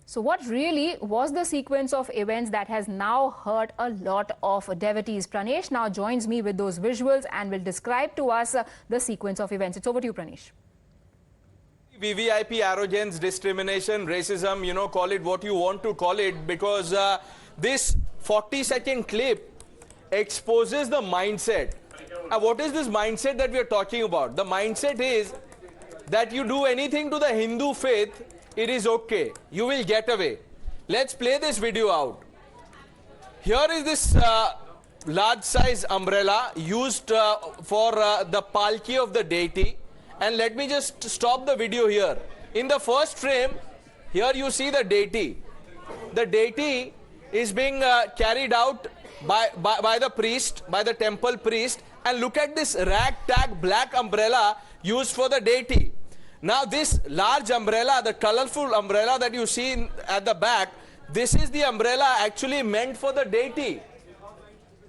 So what really was the sequence of events that has now hurt a lot of devotees? Pranesh now joins me with those visuals and will describe to us the sequence of events. It's over to you, Pranesh. VVIP arrogance, discrimination, racism, call it what you want to call it, because this 40-second clip exposes the mindset. What is this mindset that we are talking about? The mindset is that you do anything to the Hindu faith, it is okay. You will get away. Let's play this video out. Here is this large size umbrella used for the palki of the deity. And let me just stop the video here. In the first frame, here you see the deity. The deity is being carried out by the priest, by the temple priest. And look at this ragtag black umbrella used for the deity. Now this large umbrella, the colorful umbrella that you see at the back, this is the umbrella actually meant for the deity.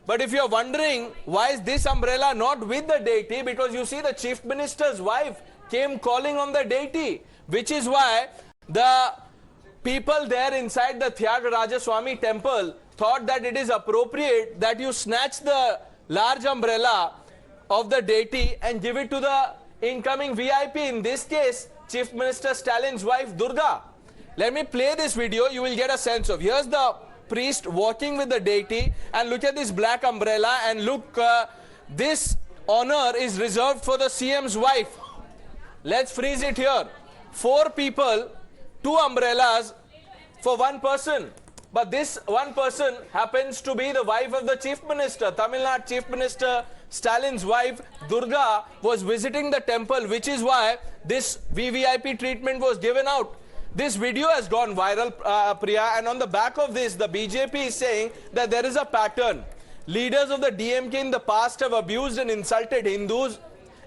But if you're wondering why is this umbrella not with the deity, because you see the chief minister's wife came calling on the deity, which is why the people there inside the Thiruvottiyur temple thought that it is appropriate that you snatch the large umbrella of the deity and give it to the incoming VIP, in this case Chief Minister Stalin's wife Durga. Let me play this video, you will get a sense of. Here's the priest walking with the deity, and look at this black umbrella, and look, this honor is reserved for the CM's wife. Let's freeze it here. 4 people, 2 umbrellas for 1 person. But this 1 person happens to be the wife of the Chief Minister. Tamil Nadu Chief Minister Stalin's wife Durga was visiting the temple, which is why this VVIP treatment was given out. This video has gone viral, Priya, and on the back of this, the BJP is saying that there is a pattern. Leaders of the DMK in the past have abused and insulted Hindus,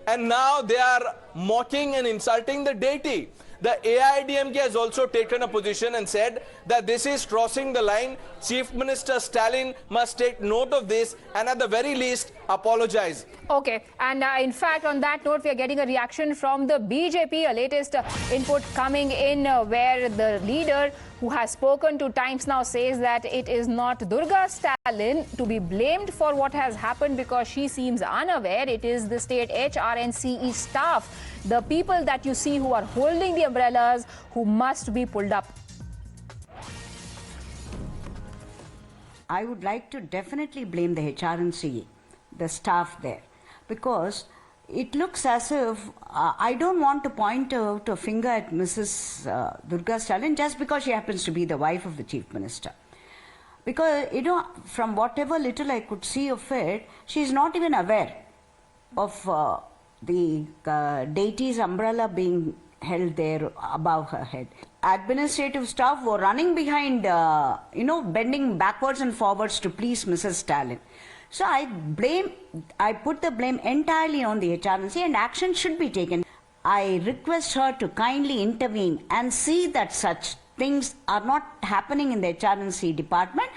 and now they are mocking and insulting the deity. The AIDMK has also taken a position and said that this is crossing the line. Chief Minister Stalin must take note of this and at the very least apologize. Okay, and in fact on that note we are getting a reaction from the BJP, a latest input coming in where the leader who has spoken to Times Now says that it is not Durga Stalin to be blamed for what has happened because she seems unaware. It is the state HR and CE staff, the people that you see who are holding the umbrellas, who must be pulled up. I would like to definitely blame the HR and CE, the staff there, because it looks as if I don't want to point out a finger at Mrs. Durga Stalin just because she happens to be the wife of the Chief Minister. Because, from whatever little I could see of it, she is not even aware of the deity's umbrella being held there above her head. Administrative staff were running behind, bending backwards and forwards to please Mrs. Stalin. So I put the blame entirely on the HRNC, and action should be taken. I request her to kindly intervene and see that such things are not happening in the HRNC department.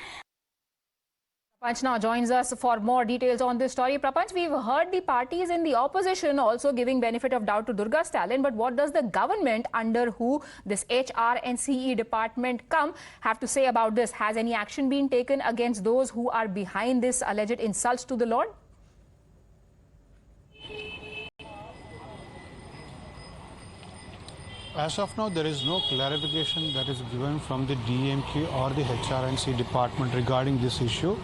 Prapanch now joins us for more details on this story. Prapanch, we've heard the parties in the opposition also giving benefit of doubt to Durga Stalin, but what does the government under who this HR and CE department come have to say about this? Has any action been taken against those who are behind this alleged insults to the Lord? As of now, there is no clarification that is given from the DMK or the HRNC department regarding this issue.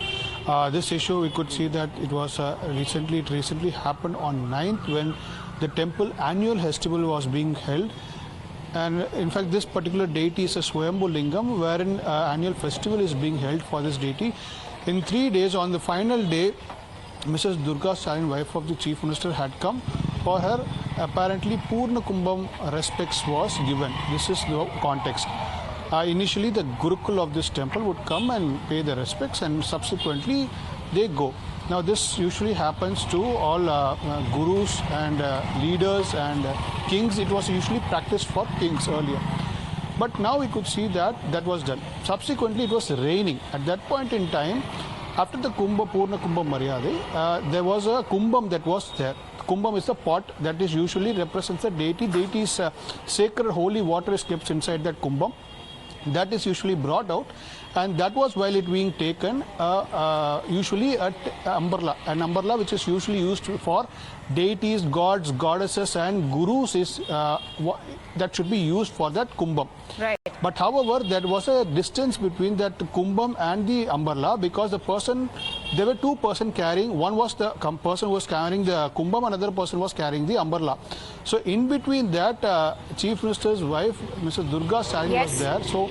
This issue, we could see that it was recently happened on 9th when the temple annual festival was being held. And in fact, this particular deity is a Swayambhu Lingam, wherein annual festival is being held for this deity. In 3 days, on the final day, Mrs. Durga Stalin, wife of the Chief Minister, had come. For her, apparently Purna Kumbham respects was given. This is the context. Initially, the Gurukul of this temple would come and pay the respects, and subsequently they go. Now, this usually happens to all gurus and leaders and kings. It was usually practiced for kings earlier. But now we could see that that was done. Subsequently, it was raining. At that point in time, after the Kumbha, Purna Kumbha Maryade, there was a Kumbham that was there. Kumbham is the pot that is usually represents the deity. Deity's sacred holy water is kept inside that Kumbham. that is usually brought out, and that was while it being taken usually at umbrella. An umbrella which is usually used for deities, gods, goddesses and gurus is that should be used for that kumbam. Right. But however, there was a distance between that kumbam and the umbrella, because there were two persons carrying, one was the person who was carrying the kumbam, another person was carrying the umbrella. So in between that, Chief Minister's wife, Mrs. Durga Stalin, was there. So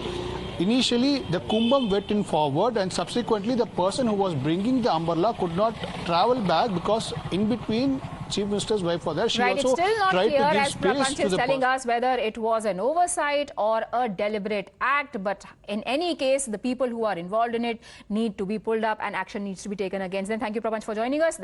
initially the kumbam went in forward, and subsequently the person who was bringing the umbrella could not travel back because in between Chief Minister's wife was there. She right, also it's still not tried clear, to give as space Prapanch to is the telling us, whether it was an oversight or a deliberate act. But in any case, the people who are involved in it need to be pulled up and action needs to be taken against them. Thank you, Prapanch, for joining us.